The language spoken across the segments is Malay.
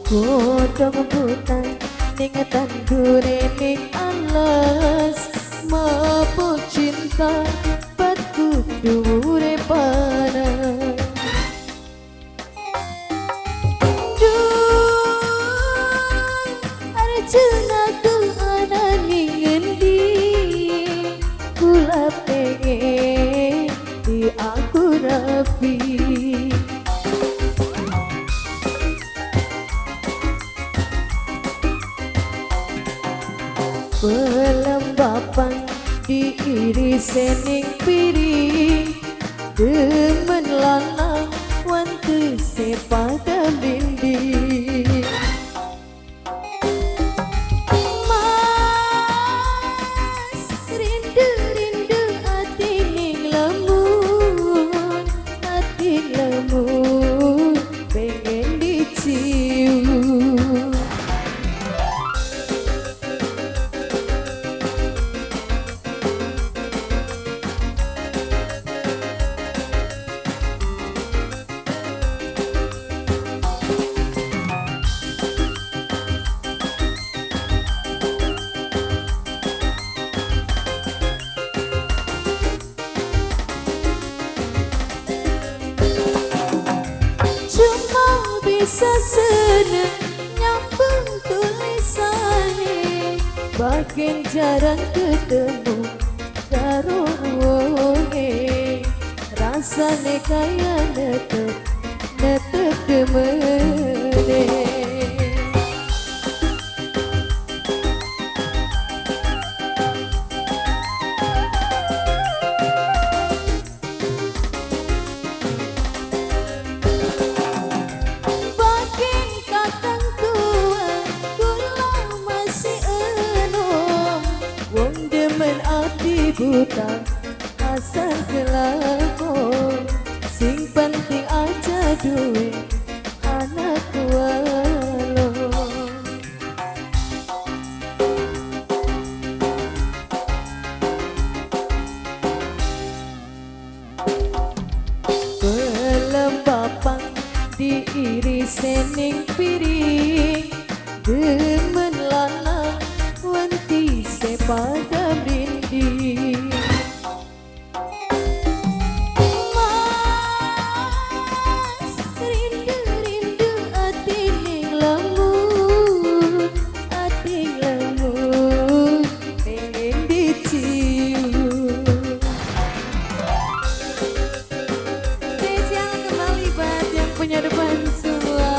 Godhong buta ning tandure ning alas, mabuk cinta batu dhuwure panas. Arjunaku ana ning ngendi, kula pengen di aku rapi. Pelembapan diiris ning piring, demen lanang wantu sepada bindi. Mas rindu hati ning lemun, hati lemun pengen dicium. Cuma bisa seneng nyambung tulisannya, bagian jarang ketemu karo wonge, rasane kaya netep demene. Buta asal kelakon, sing penting aja duwe anak walon. Pelembapan diiris ning piring, demen lanang wanti sepada bindi. Punya depan semua.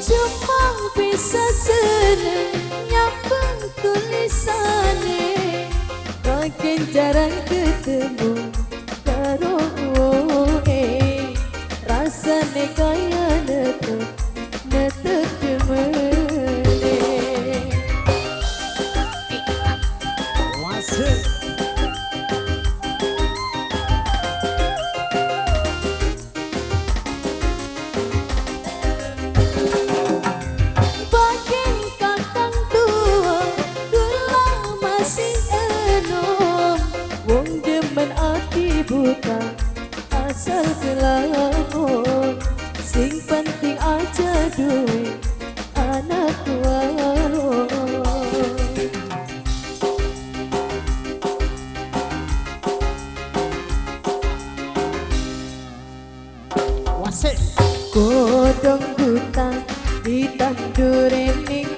Cuma bisa seneng nyambung tulisannya, makin jarang ketemu karo wonge, rasane kaya netep demene. Bagian kakang tua kula masih enom, wong demen ati buta asal kelakon, sing penting aja duwe anak walon. Godhong buta ditandure ning